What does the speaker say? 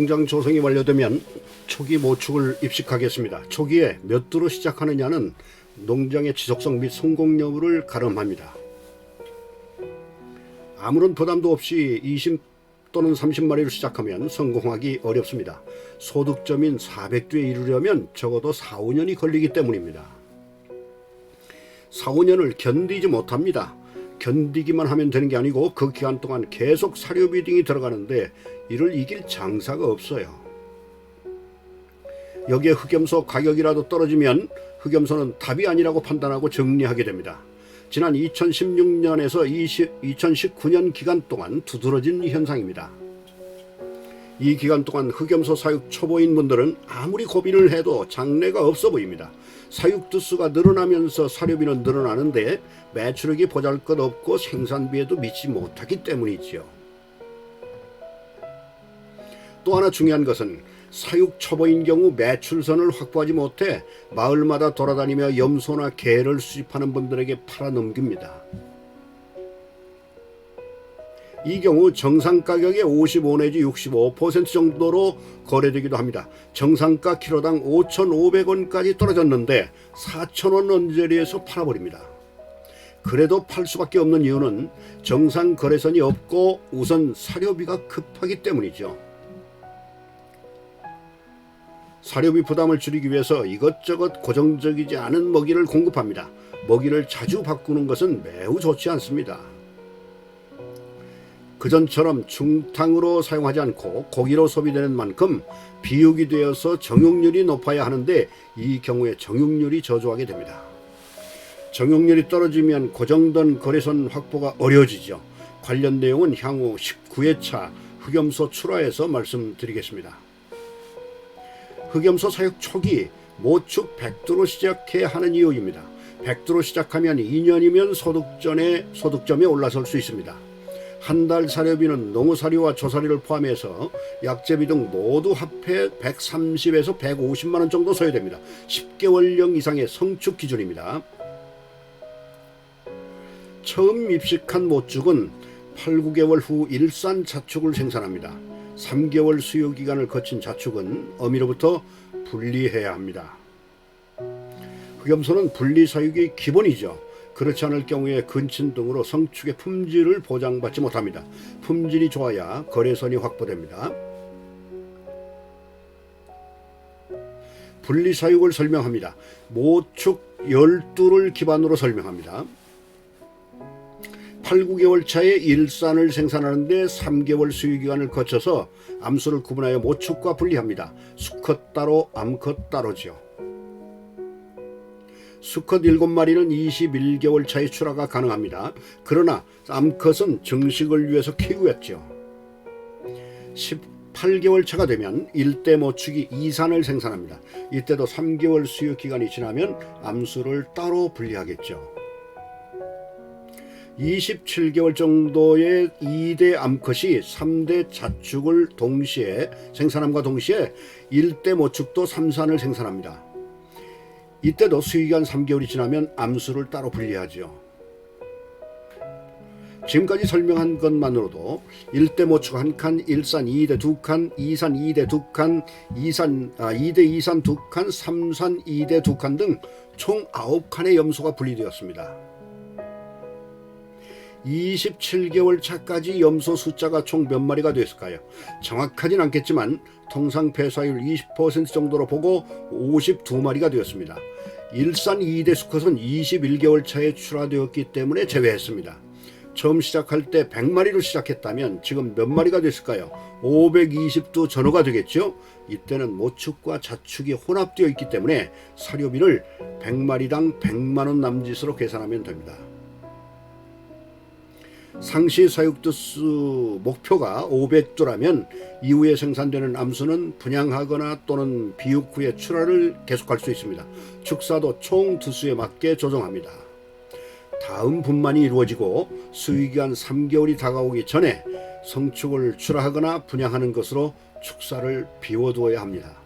농장 조성이 완료되면 초기 모축을 입식하겠습니다. 초기에 몇 두로 시작하느냐는 농장의 지속성 및 성공 여부를 가름합니다. 아무런 부담도 없이 20 또는 30마리로 시작하면 성공하기 어렵습니다. 소득점인 400두에 이르려면 적어도 4, 5년이 걸리기 때문입니다. 4, 5년을 견디지 못합니다. 견디기만 하면 되는 게 아니고 그 기간 동안 계속 사료비 등이 들어가는데 이를 이길 장사가 없어요. 여기에 흑염소 가격이라도 떨어지면 흑염소는 답이 아니라고 판단하고 정리하게 됩니다. 지난 2016년에서 2019년 기간 동안 두드러진 현상입니다. 이 기간 동안 흑염소 사육 초보인 분들은 아무리 고민을 해도 장래가 없어 보입니다. 사육 두수가 늘어나면서 사료비는 늘어나는데 매출액이 보잘것없고 생산비에도 미치지 못하기 때문이지요. 또 하나 중요한 것은 사육 초보인 경우 매출선을 확보하지 못해 마을마다 돌아다니며 염소나 개를 수집하는 분들에게 팔아넘깁니다. 이 경우 정상 가격의 55 내지 65% 정도로 거래되기도 합니다. 정상가 키로당 5,500원까지 떨어졌는데 4,000원 언저리에서 팔아버립니다. 그래도 팔 수밖에 없는 이유는 정상 거래선이 없고 우선 사료비가 급하기 때문이죠. 사료비 부담을 줄이기 위해서 이것저것 고정적이지 않은 먹이를 공급합니다. 먹이를 자주 바꾸는 것은 매우 좋지 않습니다. 그전처럼 중탕으로 사용하지 않고 고기로 소비되는 만큼 비육이 되어서 정육률이 높아야 하는데 이 경우에 정육률이 저조하게 됩니다. 정육률이 떨어지면 고정된 거래선 확보가 어려워지죠. 관련 내용은 향후 19회차 흑염소 출하에서 말씀드리겠습니다. 흑염소 사육 초기 모축 100두로 시작해야 하는 이유입니다. 100두로 시작하면 2년이면 소득점에 올라설 수 있습니다. 한 달 사료비는 농어사료와 조사료를 포함해서 약재비 등 모두 합해 130에서 150만 원 정도 써야 됩니다. 10개월령 이상의 성축 기준입니다. 처음 입식한 모축은 8, 9개월 후 일산 자축을 생산합니다. 3개월 수유 기간을 거친 자축은 어미로부터 분리해야 합니다. 흑염소는 분리 사육이 기본이죠. 그렇지 않을 경우에 근친 등으로 성축의 품질을 보장받지 못합니다. 품질이 좋아야 거래선이 확보됩니다. 분리 사육을 설명합니다. 모축 12를 기반으로 설명합니다. 8, 9개월 차에 일산을 생산하는데 3개월 수유기간을 거쳐서 암수를 구분하여 모축과 분리합니다. 수컷 따로 암컷 따로죠. 수컷 7마리는 21개월 차에 출하가 가능합니다. 그러나 암컷은 정식을 위해서 키우였죠. 18개월 차가 되면 일대 모축이 이산을 생산합니다. 이때도 3개월 수유 기간이 지나면 암수를 따로 분리하겠죠. 27개월 정도의 2대 암컷이 3대 자축을 동시에 생산함과 동시에 1대 모축도 3산을 생산합니다. 이때도 수유기간 3개월이 지나면 암수를 따로 분리하죠. 지금까지 설명한 것만으로도 1대 모축 1칸, 1산 2대 2칸, 2산 2대 2칸, 2대 2산 2칸, 3산 2대 2칸 등 총 9칸의 염소가 분리되었습니다. 27개월 차까지 염소 숫자가 총 몇 마리가 됐을까요? 정확하진 않겠지만 통상 폐사율 20% 정도로 보고 52마리가 되었습니다. 일산 2대 수컷은 21개월 차에 출하되었기 때문에 제외했습니다. 처음 시작할 때 100마리로 시작했다면 지금 몇 마리가 됐을까요? 520두 전후가 되겠죠? 이때는 모축과 자축이 혼합되어 있기 때문에 사료비를 100마리당 100만원 남짓으로 계산하면 됩니다. 상시 사육두수 목표가 500두라면 이후에 생산되는 암수는 분양하거나 또는 비육 후에 출하를 계속할 수 있습니다. 축사도 총 두수에 맞게 조정합니다. 다음 분만이 이루어지고 수유기간 3개월이 다가오기 전에 성축을 출하하거나 분양하는 것으로 축사를 비워두어야 합니다.